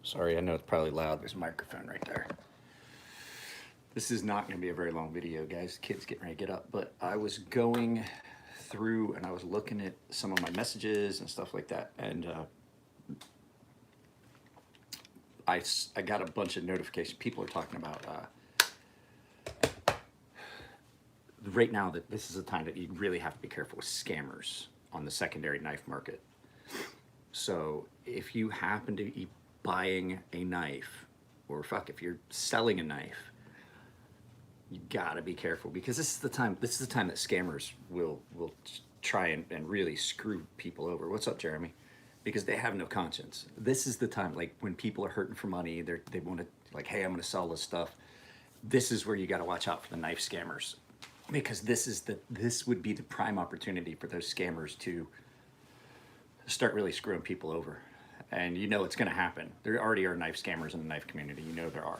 Sorry, I know it's probably loud. There's a microphone right there. This is not going to be a very long video, guys. Kids getting ready to get up. But I was going through and I was looking at some of my messages and stuff like that. And I got a bunch of notifications. People are talking about right now that this is a time that you really have to be careful with scammers on the secondary knife market. So if you happen to be buying a knife, or if you're selling a knife, you gotta be careful, because this is the time. This is the time that scammers will try and really screw people over. What's up, Jeremy? Because they have no conscience. This is the time, like when people are hurting for money, they want to, like, hey, I'm going to sell this stuff. This is where you got to watch out for the knife scammers, because this would be the prime opportunity for those scammers to start really screwing people over. And you know it's going to happen. There already are knife scammers in the knife community. You know there are.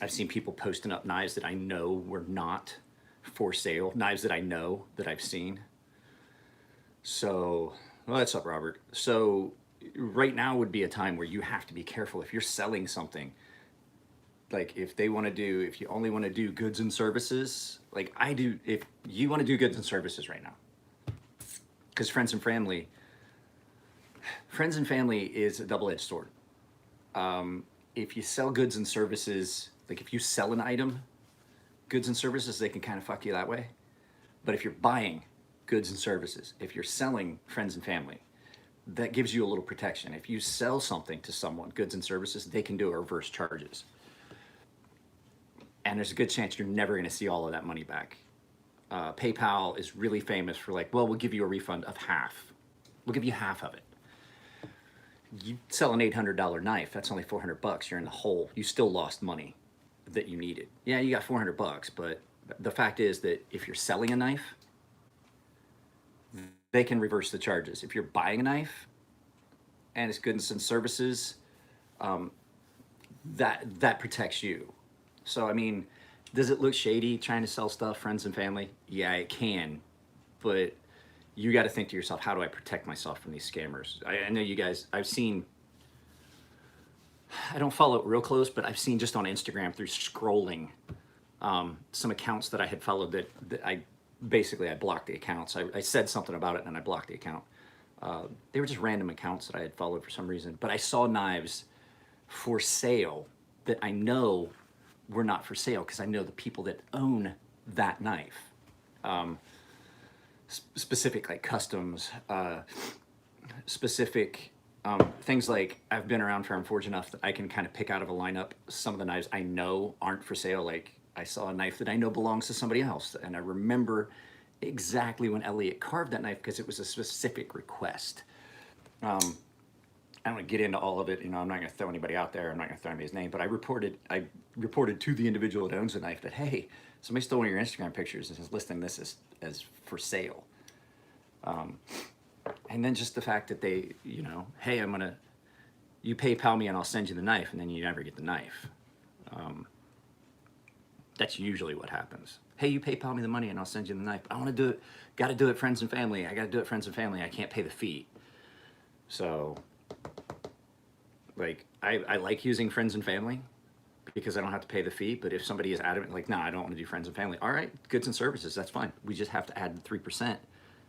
I've seen people posting up knives that I know were not for sale, knives that I know that I've seen. So, well, what's up, Robert? So right now would be a time where you have to be careful if you're selling something. Like if you only want to do goods and services, like I do, if you want to do goods and services right now, because friends and family is a double-edged sword. If you sell goods and services, like if you sell an item, goods and services, they can kind of fuck you that way. But if you're buying goods and services, if you're selling friends and family, that gives you a little protection. If you sell something to someone, goods and services, they can do a reverse charges. And there's a good chance you're never going to see all of that money back. PayPal is really famous for, like, well, we'll give you a refund of half. We'll give you half of it. You sell an $800 knife, that's only $400. You're in the hole. You still lost money that you needed. Yeah, you got $400, but the fact is that if you're selling a knife, they can reverse the charges. If you're buying a knife and it's goods and services, that protects you. So I mean, does it look shady trying to sell stuff, friends and family? Yeah, it can, but you got to think to yourself, how do I protect myself from these scammers? I know you guys, I don't follow it real close, but I've seen just on Instagram through scrolling some accounts that I had followed that I blocked the accounts. I said something about it and I blocked the account. They were just random accounts that I had followed for some reason, but I saw knives for sale that I know were not for sale because I know the people that own that knife. Specific, like customs, specific things. Like I've been around Farm Forge enough that I can kind of pick out of a lineup some of the knives I know aren't for sale. Like I saw a knife that I know belongs to somebody else, and I remember exactly when Elliot carved that knife because it was a specific request. I don't want to get into all of it. You know, I'm not going to throw anybody out there. I'm not going to throw anybody's name, but I reported to the individual that owns the knife that, hey, somebody stole one of your Instagram pictures and is listing this as for sale. And then just the fact that they, you know, hey, you PayPal me and I'll send you the knife, and then you never get the knife. That's usually what happens. Hey, you PayPal me the money and I'll send you the knife. I want to do it. Got to do it, friends and family. I got to do it, friends and family. I can't pay the fee. So, like, I like using friends and family because I don't have to pay the fee. But if somebody is adamant, like, no, I don't want to do friends and family. All right, goods and services, that's fine. We just have to add the 3%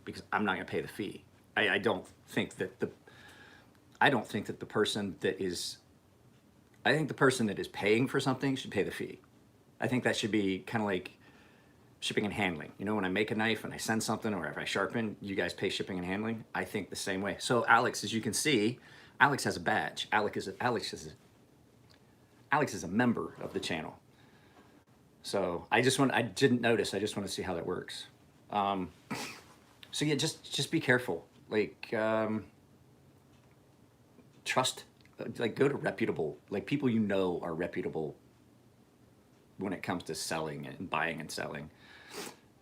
because I'm not going to pay the fee. I don't think that the person that is, I think the person that is paying for something should pay the fee. I think that should be kind of like shipping and handling. You know, when I make a knife and I send something, or if I sharpen, you guys pay shipping and handling. I think the same way. So Alex, as you can see, Alex has a badge. Alex is a member of the channel. So I didn't notice. I just want to see how that works. So yeah, just be careful. Like, trust, like go to reputable, like people you know are reputable when it comes to selling and buying and selling.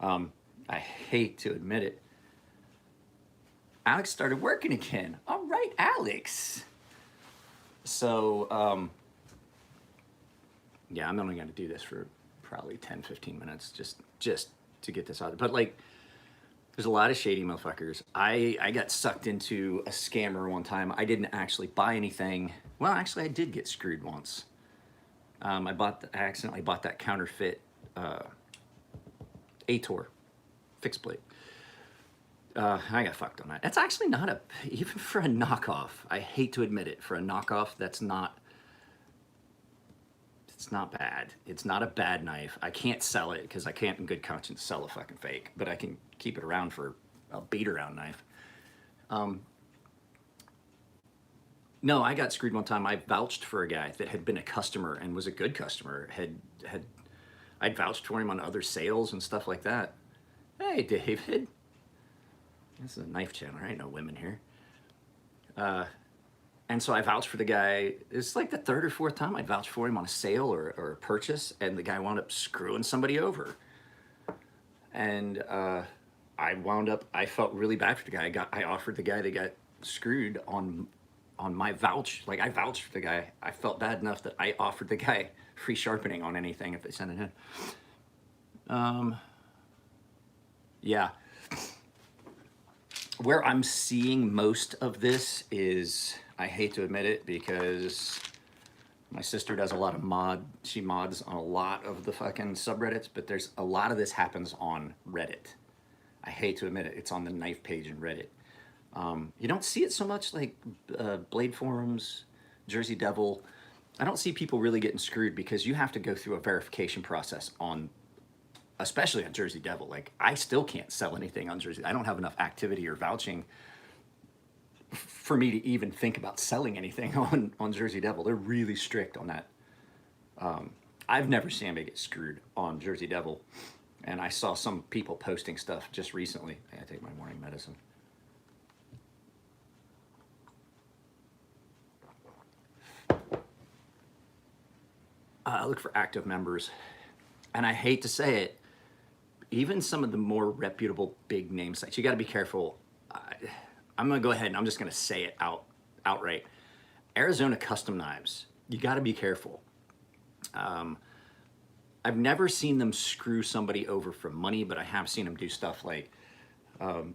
I hate to admit it. Alex started working again. All right, Alex. So, yeah, I'm only going to do this for probably 10, 15 minutes just to get this out. But like, There's a lot of shady motherfuckers. I got sucked into a scammer one time. I didn't actually buy anything. Well, actually, I did get screwed once. I accidentally bought that counterfeit A-Tor fixed blade. I got fucked on that. That's actually not even for a knockoff. I hate to admit it. For a knockoff, it's not bad. It's not a bad knife. I can't sell it because I can't in good conscience sell a fucking fake, but I can keep it around for a beat around knife. No, I got screwed one time. I vouched for a guy that had been a customer and was a good customer. I'd vouched for him on other sales and stuff like that. Hey, David. This is a knife channel. There ain't no women here. And so I vouched for the guy. It's like the third or fourth time I vouched for him on a sale or a purchase, and the guy wound up screwing somebody over. And I felt really bad for the guy. I offered the guy that got screwed on my vouch. Like, I vouched for the guy. I felt bad enough that I offered the guy free sharpening on anything if they sent it in. Yeah. Where I'm seeing most of this is, I hate to admit it because my sister does a lot of she mods on a lot of the fucking subreddits, but there's a lot of this happens on Reddit. I hate to admit it, it's on the knife page in Reddit. You don't see it so much like Blade Forums, Jersey Devil. I don't see people really getting screwed because you have to go through a verification process especially on Jersey Devil. Like, I still can't sell anything on Jersey. I don't have enough activity or vouching for me to even think about selling anything on Jersey Devil. They're really strict on that. I've never seen anybody get screwed on Jersey Devil. And I saw some people posting stuff just recently. I gotta take my morning medicine. I look for active members. And I hate to say it, even some of the more reputable big name sites, you got to be careful. I'm going to go ahead and I'm just going to say it outright. Arizona Custom Knives, you got to be careful. I've never seen them screw somebody over for money, but I have seen them do stuff like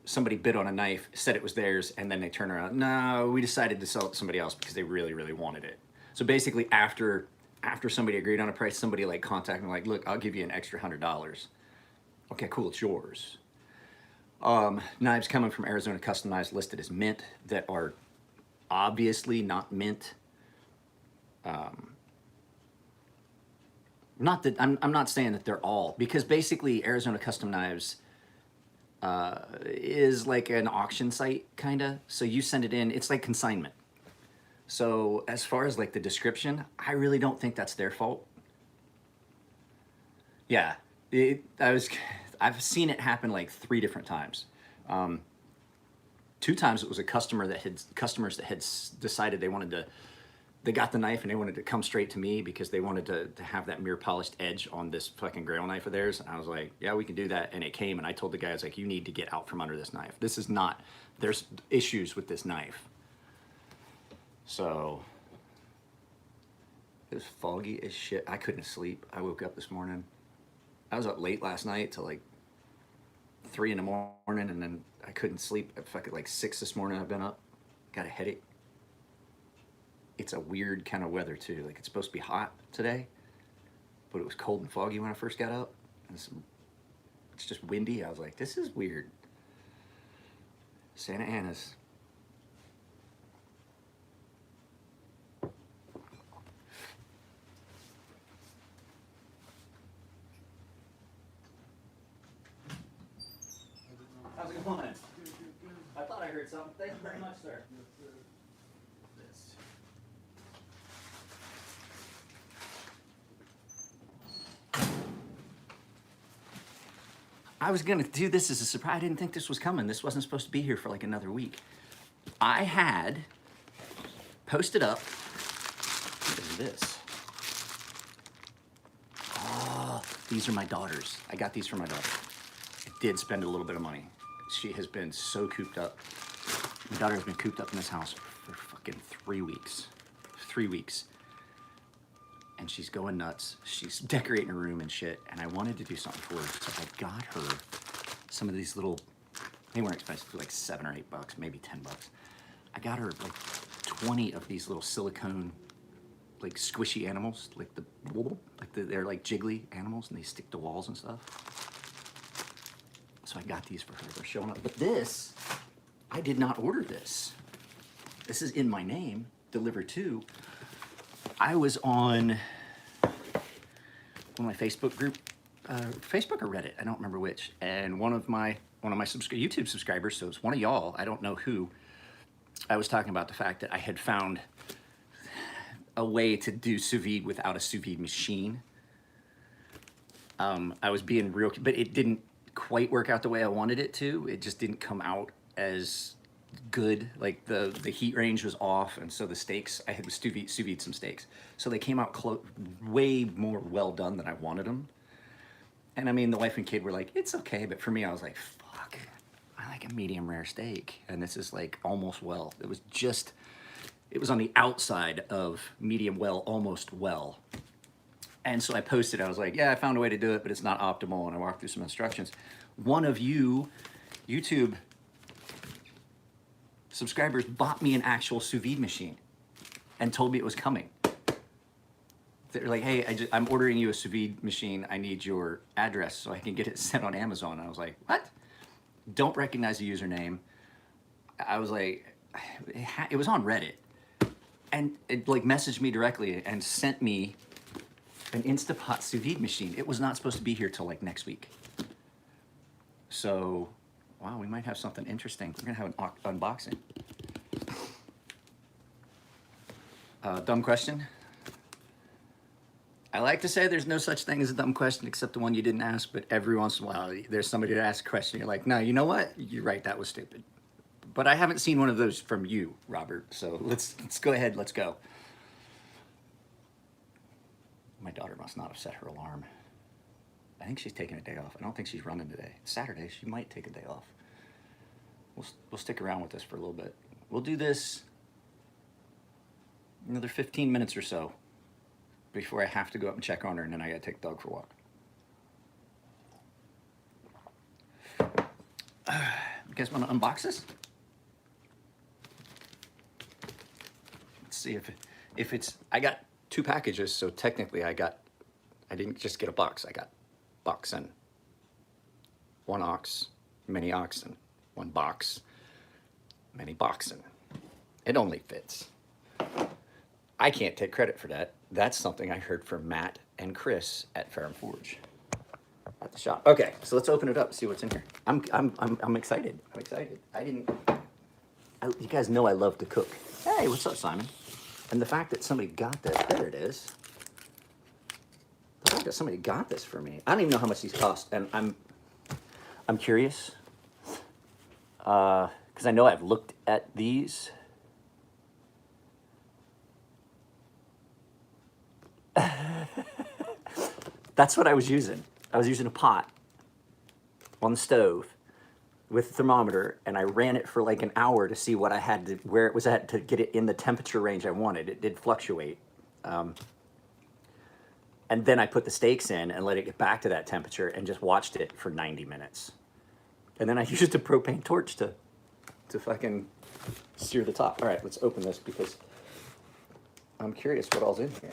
somebody bid on a knife, said it was theirs, and then they turn around, no, we decided to sell it to somebody else because they really, really wanted it. So basically after somebody agreed on a price, somebody like contacted me like, look, I'll give you an extra $100. Okay, cool, it's yours. Knives coming from Arizona Custom Knives listed as mint that are obviously not mint. Not that I'm not saying that they're all, because basically Arizona Custom Knives is like an auction site kinda. So you send it in, it's like consignment. So as far as like the description, I really don't think that's their fault. Yeah, I've seen it happen like 3 different times. 2 times it was customers that had decided they got the knife and they wanted to come straight to me because they wanted to have that mirror polished edge on this fucking grail knife of theirs. And I was like, yeah, we can do that. And it came, and I told the guy, I was like, you need to get out from under this knife. This is not, there's issues with this knife. So it was foggy as shit. I couldn't sleep. I woke up this morning. I was up late last night till like 3 in the morning, and then I couldn't sleep at fucking like 6 this morning. I've been up, got a headache. It's a weird kind of weather too. Like, it's supposed to be hot today, but it was cold and foggy when I first got up. It's just windy. I was like, this is weird. Santa Ana's. How's it going? I thought I heard something. Thank you very much, sir. I was gonna do this as a surprise. I didn't think this was coming. This wasn't supposed to be here for like another week. I had posted up, what is this? Oh, these are my daughters. I got these for my daughter. I did spend a little bit of money. She has been so cooped up. My daughter has been cooped up in this house for fucking 3 weeks. 3 weeks. And she's going nuts. She's decorating her room and shit, and I wanted to do something for her, so I got her some of these little They weren't expensive, like $7 or $8, maybe $10. I got her like 20 of these little silicone, like squishy animals, they're like jiggly animals, and they stick to walls and stuff. So I got these for her. They're showing up. But this, I did not order this. This is in my name, delivered to. I was on one of my Facebook group, Facebook or Reddit, I don't remember which, and one of my YouTube subscribers, so it's one of y'all, I don't know who, I was talking about the fact that I had found a way to do sous vide without a sous vide machine. I was being real, but it didn't quite work out the way I wanted it to. It just didn't come out as good. Like the heat range was off, and so the steaks, I had sous vide some steaks, so they came out way more well done than I wanted them. And I mean, the wife and kid were like, it's okay, but for me, I was like, fuck, I like a medium rare steak, and this is like almost well. It was on the outside of medium well, almost well. And so I posted, I was like, yeah, I found a way to do it, but it's not optimal, and I walked through some instructions. One of you YouTube subscribers bought me an actual sous vide machine and told me it was coming. They're like, hey, I'm ordering you a sous vide machine. I need your address so I can get it sent on Amazon. And I was like, what? Don't recognize the username. I was like, it was on Reddit. And it like messaged me directly and sent me an Instapot sous vide machine. It was not supposed to be here till like next week. So, wow, we might have something interesting. We're gonna have an unboxing. Dumb question. I like to say there's no such thing as a dumb question except the one you didn't ask, but every once in a while there's somebody to ask a question. You're like, no, you know what? You're right, that was stupid. But I haven't seen one of those from you, Robert. So let's go ahead, let's go. My daughter must not have set her alarm. I think she's taking a day off. I don't think she's running today. It's Saturday, she might take a day off. We'll stick around with this for a little bit. We'll do this another 15 minutes or so before I have to go up and check on her, and then I gotta take the dog for a walk. You guys wanna unbox this? Let's see if it's, I got 2 packages, so technically I didn't just get a box, I got boxen. 1 ox, many oxen. 1 box, many boxen. It only fits. I can't take credit for that. That's something I heard from Matt and Chris at Fair and Forge at the shop. Okay, so let's open it up and see what's in here. I'm excited. I'm excited. You guys know I love to cook. Hey, what's up, Simon? And the fact that somebody got this, there it is. The fact that somebody got this for me. I don't even know how much these cost, and I'm curious because I know I've looked at these. That's what I was using. I was using a pot on the stove with a thermometer, and I ran it for like an hour to see what I had to, where it was at to get it in the temperature range I wanted. It did fluctuate. And then I put the steaks in and let it get back to that temperature and just watched it for 90 minutes. And then I used a propane torch to fucking sear the top. All right, let's open this because I'm curious what all's in here.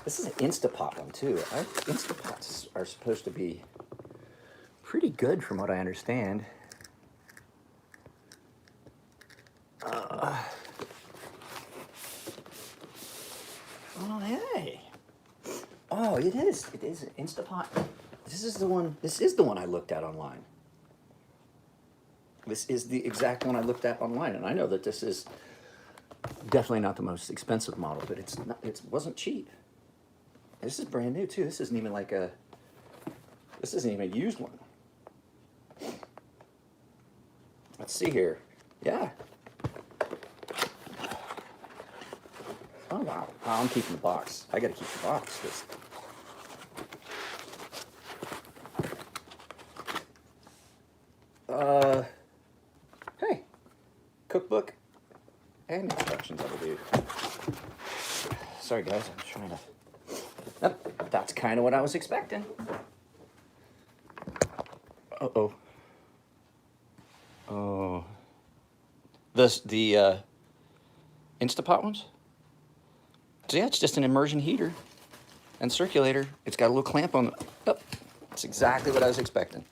This is an Instapot one too. Instapots are supposed to be pretty good from what I understand. Oh, hey. Oh, it is an Instapot. This is the one I looked at online. This is the exact one I looked at online, and I know that this is definitely not the most expensive model, but it wasn't cheap. This is brand new too. This isn't even a used one. Let's see here. Yeah. Oh wow. I'm keeping the box. I gotta keep the box. Hey. Cookbook and instructions, I believe. Sorry guys, I'm trying to. Yep, that's kind of what I was expecting. Uh-oh. Oh. The Instapot ones? So yeah, it's just an immersion heater and circulator. It's got a little clamp on the... Oh, that's exactly what I was expecting.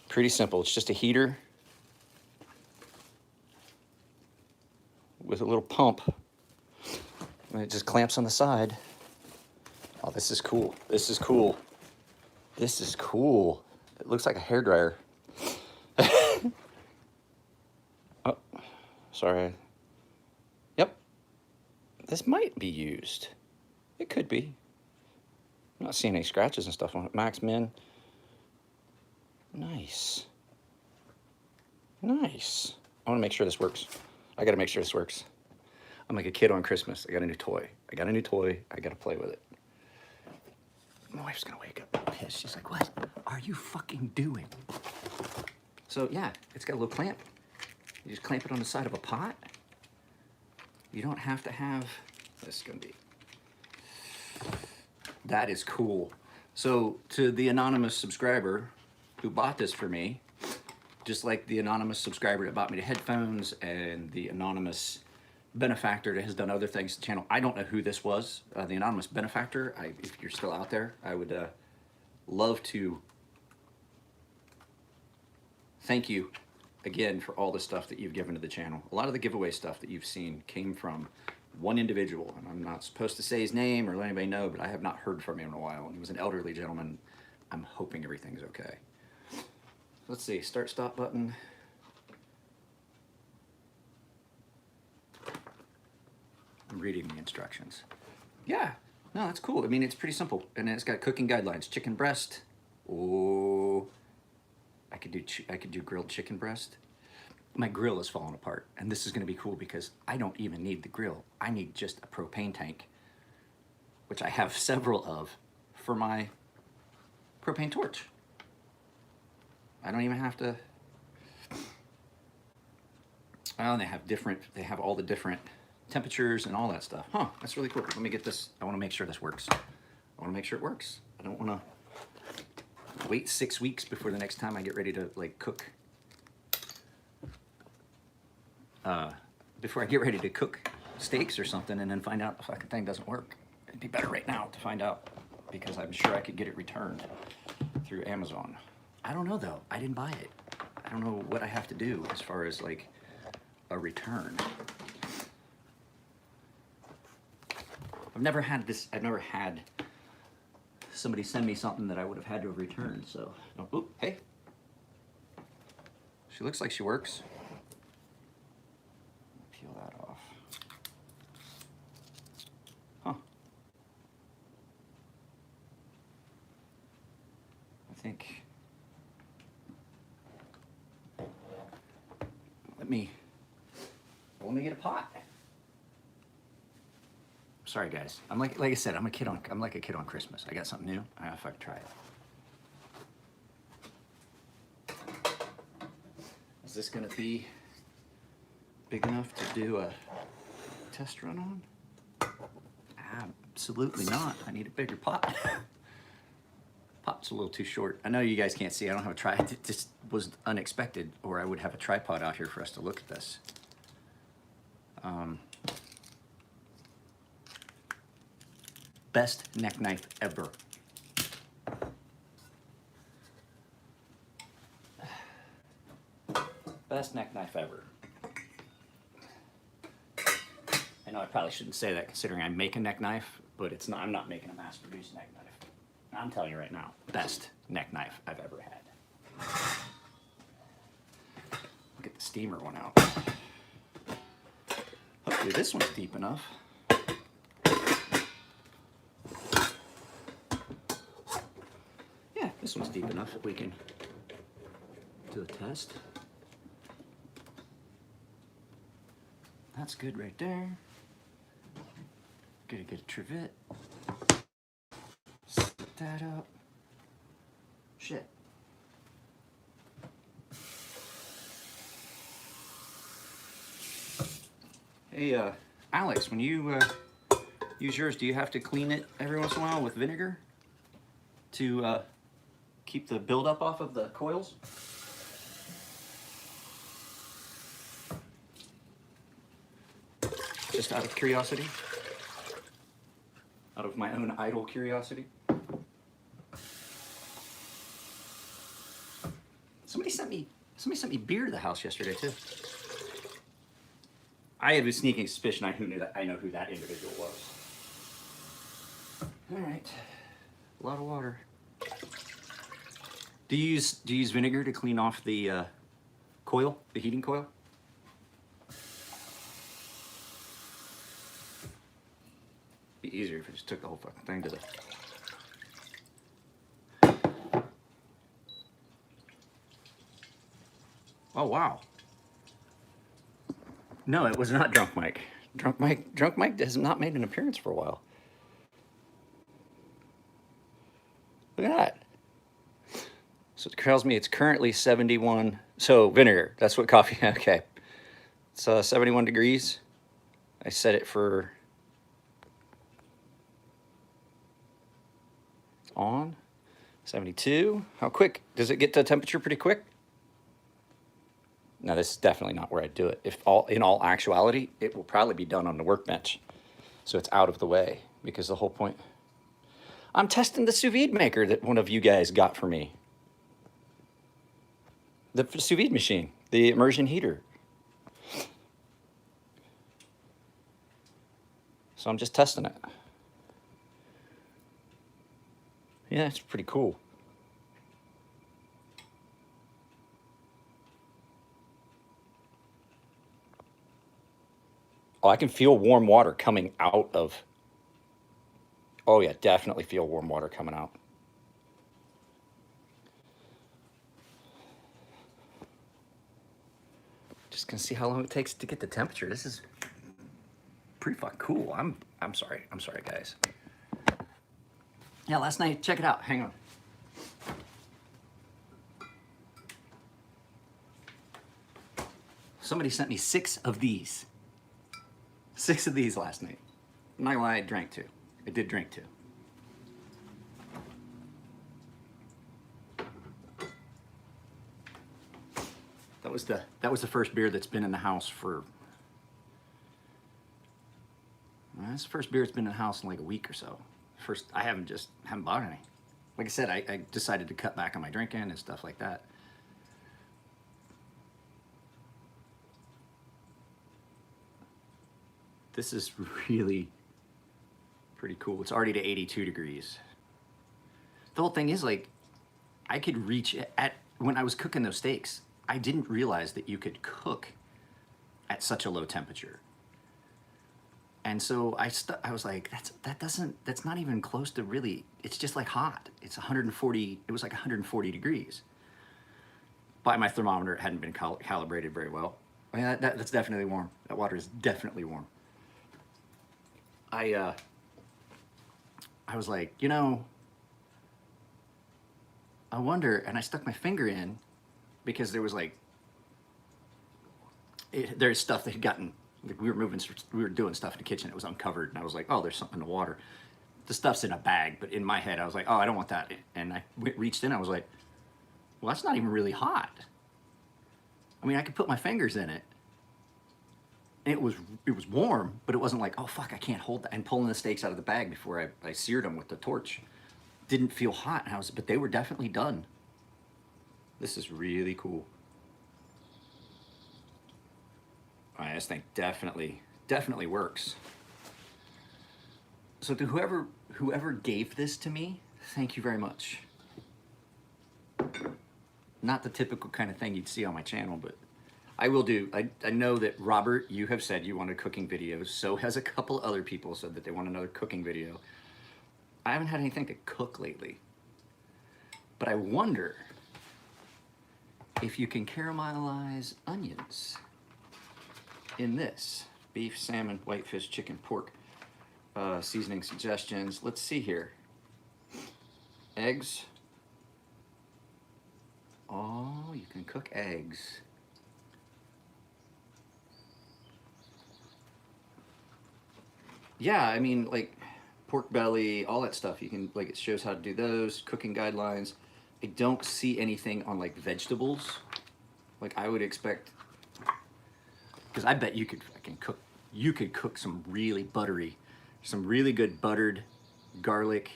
Pretty simple. It's just a heater with a little pump. And it just clamps on the side. Oh, this is cool. This is cool. This is cool. It looks like a hairdryer. Oh, sorry. Yep. This might be used. It could be. I'm not seeing any scratches and stuff on it. Max Min. Nice. Nice. I want to make sure this works. I got to make sure this works. I'm like a kid on Christmas. I got a new toy. I got a new toy. I got to play with it. My wife's going to wake up pissed. She's like, what are you fucking doing? So, yeah, it's got a little clamp. You just clamp it on the side of a pot. You don't have to have... This is going to be... That is cool. So, to the anonymous subscriber who bought this for me, just like the anonymous subscriber that bought me the headphones and the anonymous benefactor that has done other things to the channel. I don't know who this was. The anonymous benefactor, if you're still out there, I would love to thank you again for all the stuff that you've given to the channel. A lot of the giveaway stuff that you've seen came from one individual, and I'm not supposed to say his name or let anybody know, but I have not heard from him in a while, and he was an elderly gentleman. I'm hoping everything's okay. Let's see, start stop button. I'm reading the instructions. Yeah, no, that's cool. I mean, it's pretty simple, and it's got cooking guidelines. Chicken breast. Oh, I could do grilled chicken breast. My grill is falling apart, and this is going to be cool because I don't even need the grill. I need just a propane tank, which I have several of for my propane torch. I don't even have to. Oh, and they have all the different temperatures and all that stuff. Huh, that's really cool. Let me get this. I want to make sure this works. I want to make sure it works. I don't want to wait 6 weeks before the next time I get ready to like cook. Before I get ready to cook steaks or something and then find out the fucking thing doesn't work. It'd be better right now to find out because I'm sure I could get it returned through Amazon. I don't know though. I didn't buy it. I don't know what I have to do as far as like a return. I've never had somebody send me something that I would have had to have returned, so. Oh, hey. She looks like she works. Peel that off. Huh. I think. Let me get a pot. Sorry guys, I'm like I said, I'm like a kid on Christmas. I got something new. I don't know if I can try it. Is this gonna be big enough to do a test run on? Absolutely not. I need a bigger pot. Pot's a little too short. I know you guys can't see. I don't have a tripod. It just was unexpected, or I would have a tripod out here for us to look at this. Best neck knife ever. Best neck knife ever. I know I probably shouldn't say that considering I make a neck knife, but it's not. I'm not making a mass-produced neck knife. I'm telling you right now, best neck knife I've ever had. Get the steamer one out. Hopefully this one's deep enough. Yeah, this one's deep enough that we can do a test. That's good right there. Get a good trivet. Set that up. Shit. Hey, Alex, when you use yours, do you have to clean it every once in a while with vinegar to keep the buildup off of the coils. Just out of curiosity. Out of my own idle curiosity. Somebody sent me beer to the house yesterday too. I have a sneaking suspicion I know who that individual was. All right, a lot of water. Do you use vinegar to clean off the coil, the heating coil? Be easier if I just took the whole fucking thing to the. Oh wow. No, it was not Drunk Mike. Drunk Mike has not made an appearance for a while. Look at that. So it tells me it's currently 71. So vinegar, that's what coffee, okay. It's 71 degrees. I set it for, it's on, 72. How quick? Does it get to temperature pretty quick? No, this is definitely not where I'd do it. In all actuality, it will probably be done on the workbench. So it's out of the way, because the whole point, I'm testing the sous vide maker that one of you guys got for me. The sous vide machine, the immersion heater. So I'm just testing it. Yeah, it's pretty cool. Oh, I can feel warm water coming out of. Oh yeah, definitely feel warm water coming out. Just gonna see how long it takes to get the temperature. This is pretty fucking cool. I'm sorry guys. Yeah, last night, check it out. Hang on. Somebody sent me 6 of these. 6 of these last night. I'm not gonna lie, I drank 2. I did drink 2. That was the first beer that's been in the house for. That's the first beer that's been in the house in like a week or so. I haven't bought any. Like I said, I decided to cut back on my drinking and stuff like that. This is really pretty cool. It's already to 82 degrees. The whole thing is like, I could reach when I was cooking those steaks, I didn't realize that you could cook at such a low temperature. And so I was like, that's not even close to really, it's just like hot. It's 140, it was like 140 degrees. By my thermometer, it hadn't been calibrated very well. I mean, that's definitely warm. That water is definitely warm. I was like, you know, I wonder, and I stuck my finger in because there was like, there's stuff that had gotten, like we were doing stuff in the kitchen. It was uncovered, and I was like, oh, there's something in the water. The stuff's in a bag, but in my head, I was like, oh, I don't want that. And I reached in, I was like, well, that's not even really hot. I mean, I could put my fingers in it. And it was warm, but it wasn't like, oh fuck, I can't hold that. And pulling the steaks out of the bag before I seared them with the torch didn't feel hot. And but they were definitely done. This is really cool. This thing definitely works. So to whoever gave this to me, thank you very much. Not the typical kind of thing you'd see on my channel, but I will do. I know that Robert, you have said you wanted cooking videos. So has a couple other people said that they want another cooking video. I haven't had anything to cook lately, but I wonder if you can caramelize onions in this. Beef, salmon, whitefish, chicken, pork, seasoning suggestions. Let's see here. Eggs. Oh, you can cook eggs. Yeah, I mean, like pork belly, all that stuff. You can, like, it shows how to do those, cooking guidelines. I don't see anything on like vegetables. Like I would expect, because I bet you could fucking cook. You could cook some really buttery, some really good buttered garlic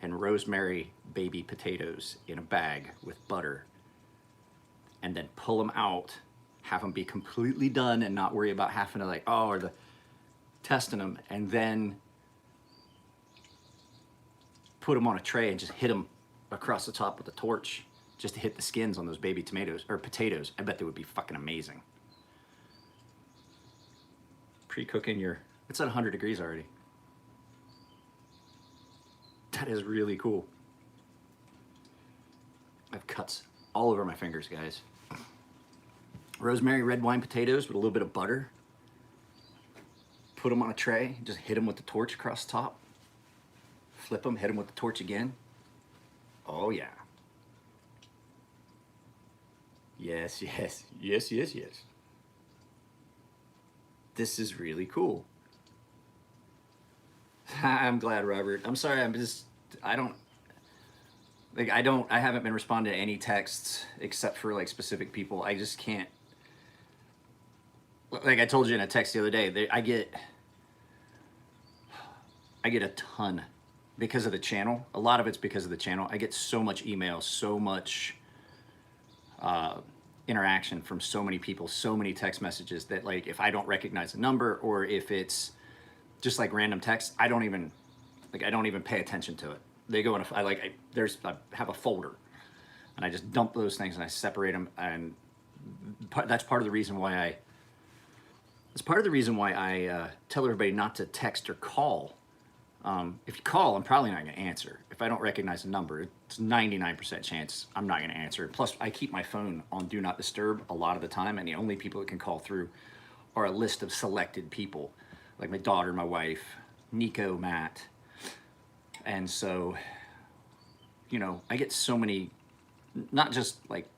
and rosemary baby potatoes in a bag with butter, and then pull them out, have them be completely done, and not worry about having to like or the testing them, and then put them on a tray and just hit them across the top with a torch just to hit the skins on those baby tomatoes or potatoes. I bet they would be fucking amazing. Pre-cooking it's at 100 degrees already. That is really cool. I have cuts all over my fingers, guys. Rosemary red wine potatoes with a little bit of butter. Put them on a tray, just hit them with the torch across the top. Flip them, hit them with the torch again. Oh yeah. Yes, yes, yes, yes, yes. This is really cool. I'm glad, Robert. I'm sorry, I haven't been responding to any texts except for like specific people. I just can't, like I told you in a text the other day, I get a ton because of the channel. A lot of it's because of the channel. I get so much email, so much interaction from so many people, so many text messages that like if I don't recognize the number or if it's just like random text, I don't even pay attention to it. They go in I have a folder and I just dump those things and I separate them, and that's part of the reason why I tell everybody not to text or call. If you call, I'm probably not going to answer. If I don't recognize the number, it's 99% chance I'm not going to answer. Plus, I keep my phone on Do Not Disturb a lot of the time, and the only people that can call through are a list of selected people, like my daughter, my wife, Nico, Matt. And so, I get so many, not just like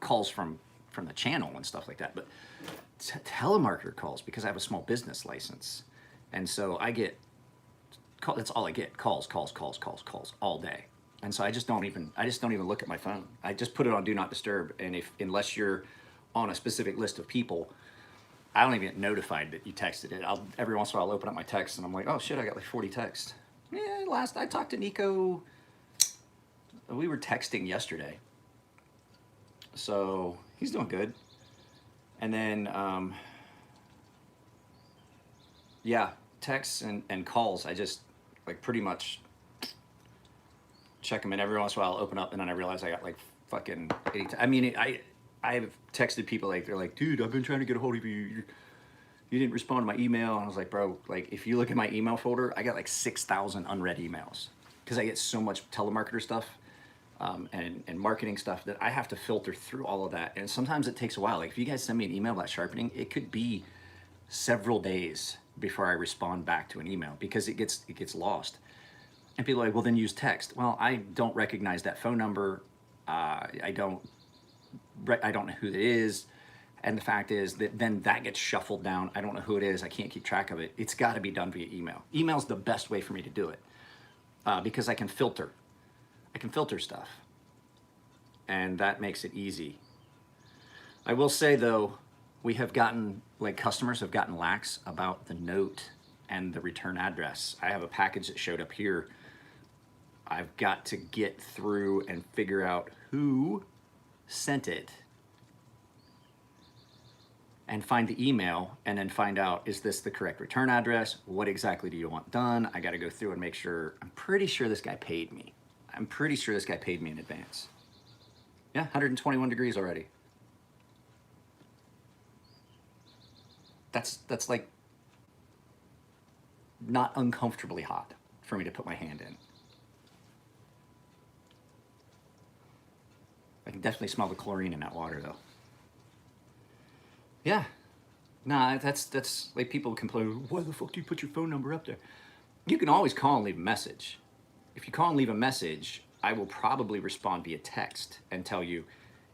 calls from the channel and stuff like that, but telemarketer calls because I have a small business license. And so I get, that's all I get, calls all day. And so I just don't even look at my phone. I just put it on Do Not Disturb. And unless you're on a specific list of people, I don't even get notified that you texted it. Every once in a while I'll open up my text and I'm like, oh shit, I got like 40 texts. Yeah, last I talked to Nico, we were texting yesterday. So he's doing good. And then, yeah, texts and calls, I just like pretty much check them, and every once in a while I'll open up and then I realize I got like fucking 80. I've texted people like, they're like, dude, I've been trying to get a hold of you. You didn't respond to my email. And I was like, bro, like if you look at my email folder, I got like 6,000 unread emails because I get so much telemarketer stuff and marketing stuff that I have to filter through all of that. And sometimes it takes a while. Like if you guys send me an email about sharpening, it could be several days before I respond back to an email because it gets lost. And people are like, well, then use text. Well, I don't recognize that phone number. I don't know who it is. And the fact is that then that gets shuffled down. I don't know who it is. I can't keep track of it. It's got to be done via email. Email's the best way for me to do it because I can filter. I can filter stuff. And that makes it easy. I will say, though, customers have gotten lax about the note and the return address. I have a package that showed up here. I've got to get through and figure out who sent it and find the email and then find out, is this the correct return address? What exactly do you want done? I got to go through and make sure. I'm pretty sure this guy paid me. I'm pretty sure this guy paid me in advance. Yeah, 121 degrees already. That's like not uncomfortably hot for me to put my hand in. I can definitely smell the chlorine in that water though. Yeah. Nah, that's like people complain, why the fuck do you put your phone number up there? You can always call and leave a message. If you call and leave a message, I will probably respond via text and tell you,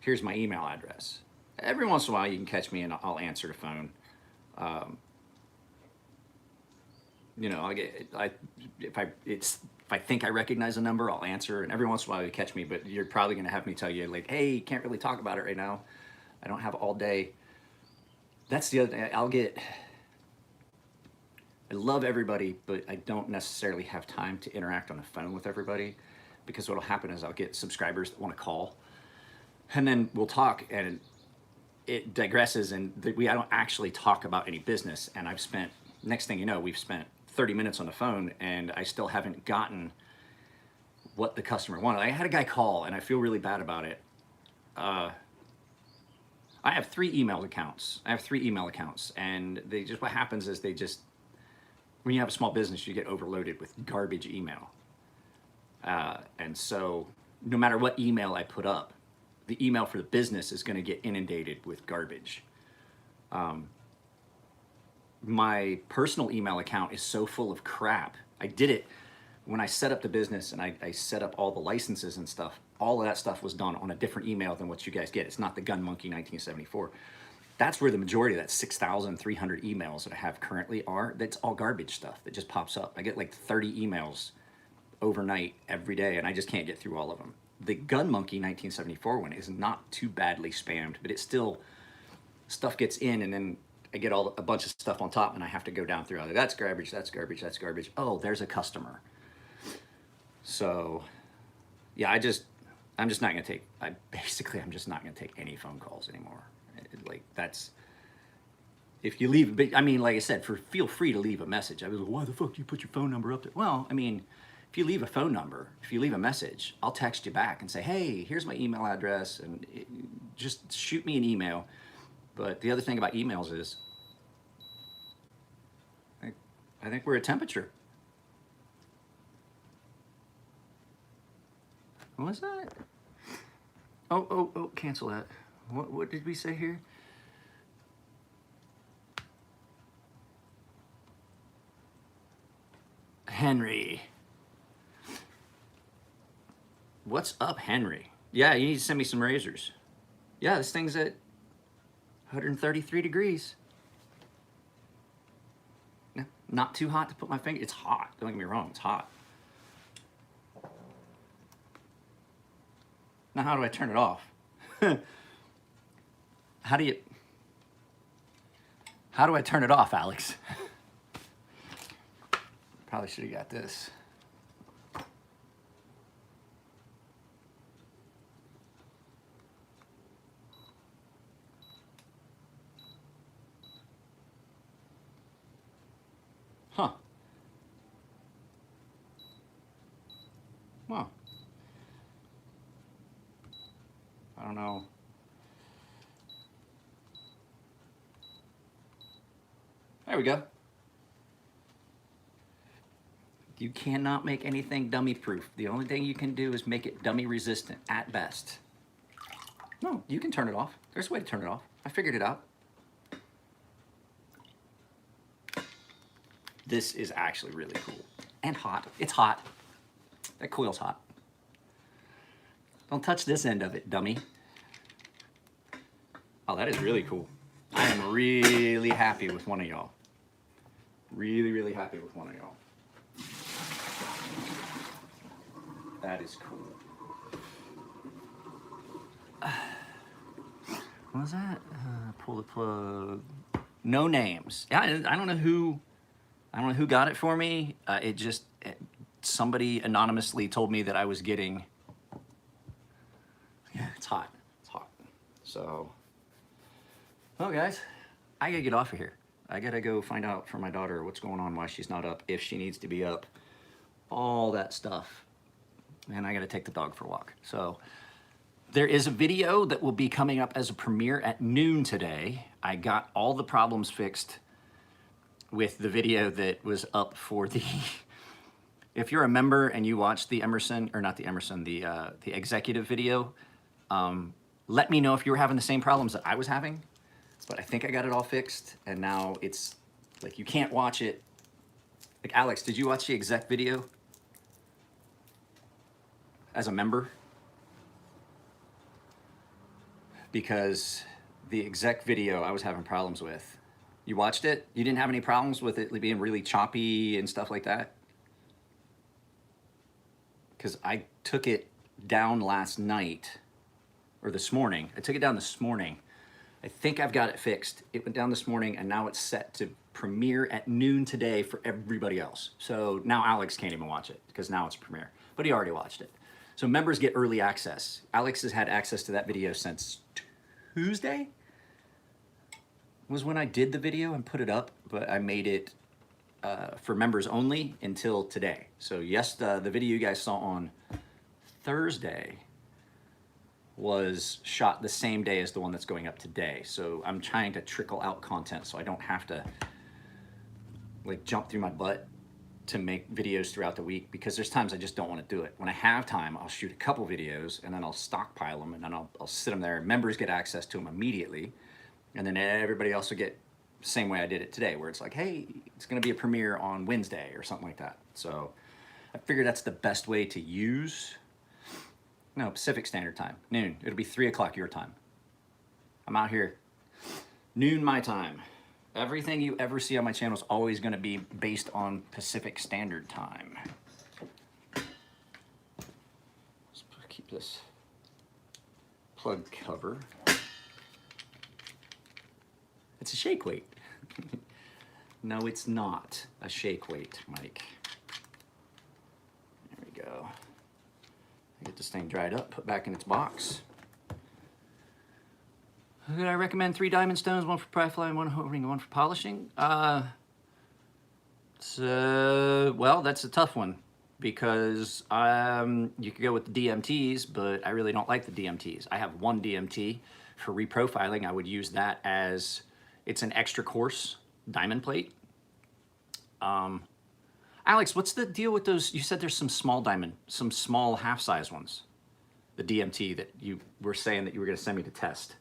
here's my email address. Every once in a while you can catch me and I'll answer the phone. If I think I recognize a number, I'll answer, and every once in a while you catch me, but you're probably gonna have me tell you like, hey, can't really talk about it right now. I don't have all day. That's the other thing. I love everybody, but I don't necessarily have time to interact on the phone with everybody, because what'll happen is I'll get subscribers that want to call, and then we'll talk, and it digresses, and I don't actually talk about any business. And I've spent, next thing you know, we've spent 30 minutes on the phone, and I still haven't gotten what the customer wanted. I had a guy call, and I feel really bad about it. I have 3 email accounts. And what happens is when you have a small business, you get overloaded with garbage email. And so no matter what email I put up, the email for the business is going to get inundated with garbage. My personal email account is so full of crap. I did it when I set up the business, and I set up all the licenses and stuff. All of that stuff was done on a different email than what you guys get. It's not the Gun Monkey 1974. That's where the majority of that 6,300 emails that I have currently are. That's all garbage stuff that just pops up. I get like 30 emails overnight every day, and I just can't get through all of them. The Gun Monkey 1974 one is not too badly spammed, but it's still, stuff gets in, and then I get a bunch of stuff on top, and I have to go down through other. That's garbage, that's garbage, that's garbage. Oh, there's a customer. So, yeah, I'm just not gonna take, I'm just not gonna take any phone calls anymore. If you leave, I mean, like I said, feel free to leave a message. I was like, why the fuck do you put your phone number up there? Well, I mean, if you leave a phone number, if you leave a message, I'll text you back and say, hey, here's my email address, and just shoot me an email. But the other thing about emails is, I think we're at temperature. What was that? Oh, cancel that. What did we say here? Henry. What's up, Henry? Yeah, you need to send me some razors. Yeah, this thing's at 133 degrees. Yeah, not too hot to put my finger. It's hot. Don't get me wrong, it's hot. Now, how do I turn it off? How do I turn it off, Alex? Probably should have got this. Huh. Well, I don't know. There we go. You cannot make anything dummy proof. The only thing you can do is make it dummy resistant at best. No, you can turn it off. There's a way to turn it off. I figured it out. This is actually really cool and hot. It's hot. That coil's hot. Don't touch this end of it, dummy. Oh, that is really cool. I am really happy with one of y'all. Really happy with one of y'all. That is cool. What was that? Pull the plug. No names. Yeah, I don't know who got it for me. Somebody anonymously told me that I was getting. Yeah, it's hot. It's hot. So, well, guys, I gotta get off of here. I gotta go find out from my daughter what's going on, why she's not up, if she needs to be up, all that stuff. And I gotta take the dog for a walk. So there is a video that will be coming up as a premiere at noon today. I got all the problems fixed with the video that was up for the, if you're a member and you watched the Emerson, or not the Emerson, the executive video, let me know if you were having the same problems that I was having. But I think I got it all fixed, and now it's like you can't watch it. Like, Alex, did you watch the exec video as a member? Because the exec video I was having problems with. You watched it? You didn't have any problems with it being really choppy and stuff like that? because I took it down last night, or this morning. I took it down this morning. I think I've got it fixed. It went down this morning, and now it's set to premiere at noon today for everybody else. So now Alex can't even watch it, because now it's premiere. But he already watched it. So members get early access. Alex has had access to that video since Tuesday? Was when I did the video and put it up, but I made it for members only until today. So yes, the video you guys saw on Thursday was shot the same day as the one that's going up today. So I'm trying to trickle out content so I don't have to like jump through my butt to make videos throughout the week, because there's times I just don't want to do it. When I have time, I'll shoot a couple videos and then I'll stockpile them, and then I'll sit them there, and members get access to them immediately. And then everybody else will get the same way I did it today, where it's like, hey, it's gonna be a premiere on Wednesday or something like that. So I figured that's the best way to use, no, Pacific Standard Time, noon. It'll be 3 o'clock your time. I'm out here, noon my time. Everything you ever see on my channel is always gonna be based on Pacific Standard Time. Let's keep this plug cover. It's a shake weight. No, it's not a shake weight, Mike. There we go. Get this thing dried up, put back in its box. Could I recommend 3 diamond stones, 1 for profiling, 1 hovering, 1 for polishing? Well, that's a tough one, because you could go with the DMTs, but I really don't like the DMTs. I have 1 DMT for reprofiling. I would use that as, it's an extra coarse diamond plate. Alex, what's the deal with those? You said there's some small diamond, some small half-size ones. The DMT that you were saying that you were going to send me to test.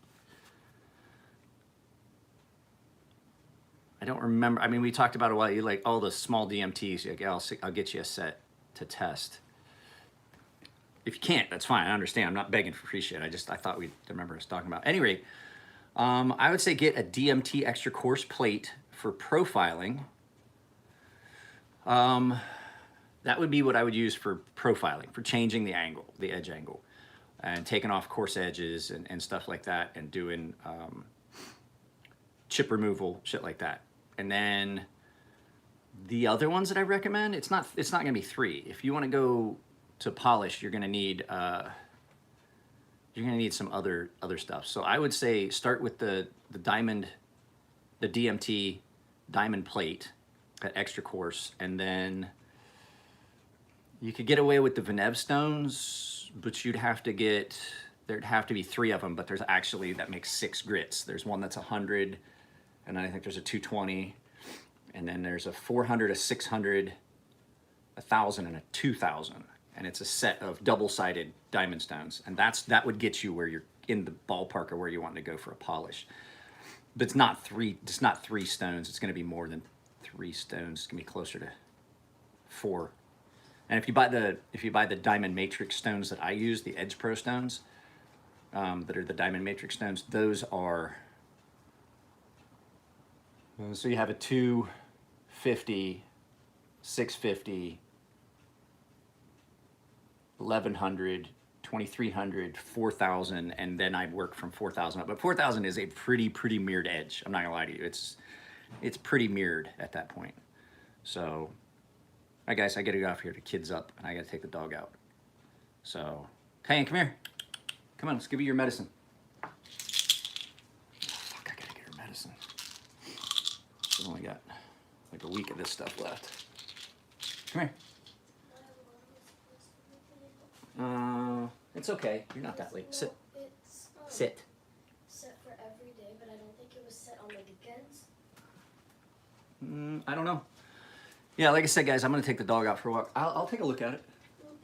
I don't remember. I mean, we talked about it a while. You like all the small DMTs. You're like, I'll get you a set to test. If you can't, that's fine. I understand. I'm not begging for free shit. I thought we'd remember us talking about. Anyway, I would say get a DMT extra coarse plate for profiling. That would be what I would use for profiling, for changing the angle, the edge angle, and taking off coarse edges and stuff like that, and doing chip removal, shit like that. And then the other ones that I recommend, it's not gonna be 3. If you want to go to polish, you're gonna need some other stuff. So I would say start with the diamond, the DMT diamond plate, that extra coarse, and then you could get away with the Veneve stones, but there'd have to be 3 of them, but there's actually, that makes 6 grits. There's one that's 100, and then I think there's a 220, and then there's a 400, a 600, 1,000, and a 2,000. And it's a set of double-sided diamond stones. And that would get you where you're in the ballpark of where you want to go for a polish. But it's not 3 stones. It's gonna be more than 3 stones. It's gonna be closer to 4. And if you buy the diamond matrix stones that I use, the Edge Pro stones, that are the diamond matrix stones, those are, so you have a 250, 650, 1100, 2300, 4000, and then I'd work from 4000 up. But 4000 is a pretty mirrored edge. I'm not gonna lie to you. It's pretty mirrored at that point. So, all right guys, I gotta go off here. The kid's up and I gotta take the dog out. So, Cayenne, come here. Come on, let's give you your medicine. Fuck, I gotta get her medicine. She's only got like a week of this stuff left. Come here. It's okay. You're not that late. Sit. Sit. Set for every day, but I don't think it was set on the weekends. I don't know. Yeah, like I said, guys, I'm gonna take the dog out for a walk. I'll take a look at it.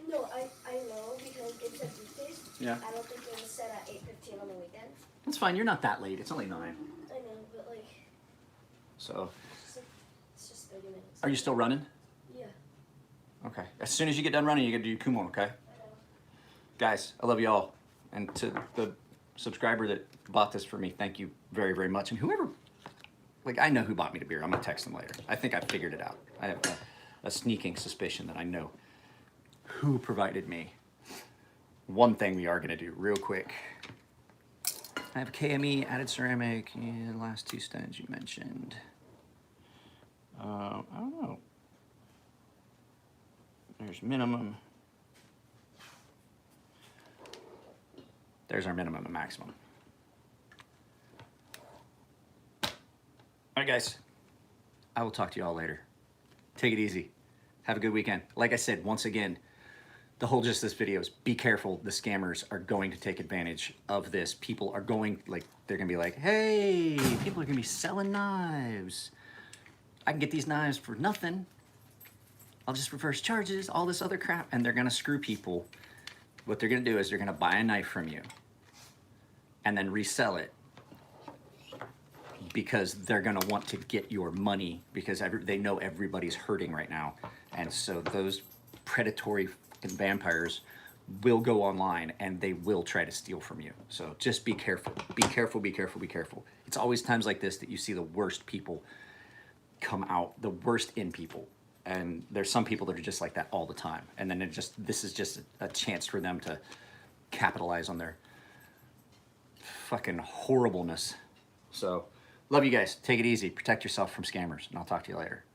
No, I know, because it said weekdays. Yeah. I don't think it was set at 8:15 on the weekend. That's fine. You're not that late. It's only 9. I know, but like. So. It's just 30 minutes. Are you still running? Yeah. Okay. As soon as you get done running, you gotta do your Kumon, okay? Guys, I love you all. And to the subscriber that bought this for me, thank you very, very much. And whoever, like, I know who bought me the beer. I'm gonna text them later. I think I figured it out. I have a sneaking suspicion that I know who provided me. One thing we are gonna do real quick. I have KME, added ceramic, and last two stones you mentioned. I don't know. There's minimum. There's our minimum and maximum. All right, guys. I will talk to you all later. Take it easy. Have a good weekend. Like I said, once again, the whole gist of this video is be careful. The scammers are going to take advantage of this. People are going, like, they're going to be like, hey, people are going to be selling knives. I can get these knives for nothing. I'll just reverse charges, all this other crap. And they're going to screw people. What they're going to do is they're going to buy a knife from you and then resell it because they're going to want to get your money because they know everybody's hurting right now. And so those predatory vampires will go online and they will try to steal from you. So just be careful. Be careful, be careful, be careful. It's always times like this that you see the worst people come out, the worst in people. And there's some people that are just like that all the time. And then this is just a chance for them to capitalize on their fucking horribleness. So love you guys. Take it easy. Protect yourself from scammers. And I'll talk to you later.